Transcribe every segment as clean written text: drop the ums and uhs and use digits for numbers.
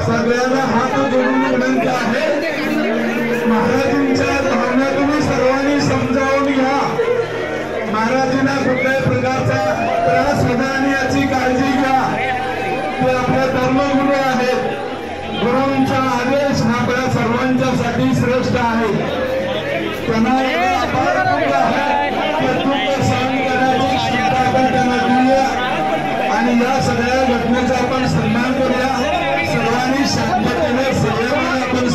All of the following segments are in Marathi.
सगळ्यांना हात जोडून विनंती आहे, महाराजांच्या भावना तुम्ही सर्वांनी समजावून घ्या। महाराजांना कुठल्याही प्रकारचा त्रास होणार नाही याची काळजी घ्या। ते आपले धर्मगुरू आहेत, गुरूंचा आदेश हा आपल्या सर्वांच्यासाठी श्रेष्ठ आहे। त्यांना अपार दुःख आहे, ते दुःख सहन करण्याची क्षमता आपण त्यांना देऊया आणि या सगळ्या घटनेचा आपण सन्मान करूया। सर्वांनी शांततेने संयमाने आपण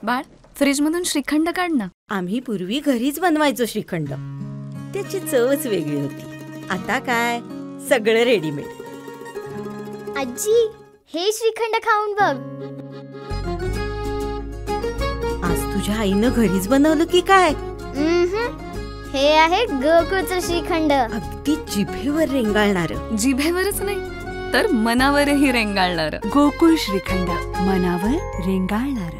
बाळ, फ्रीज मधून श्रीखंड काढ ना। आम्ही पूर्वी घरीच बनवायचो श्रीखंड, त्याची चवच वेगळी होती। आता काय सगळं रेडीमेड। आजी, हे श्रीखंड खाऊन बघ। आज तुझ्या आईनं घरीच बनवलं की काय? हे आहे गोकुळचं श्रीखंड, अगदी जिभेवर रेंगाळणार। जिभेवरच नाही तर मनावरही रेंगाळणार। गोकुळ श्रीखंड, मनावर रेंगाळणार।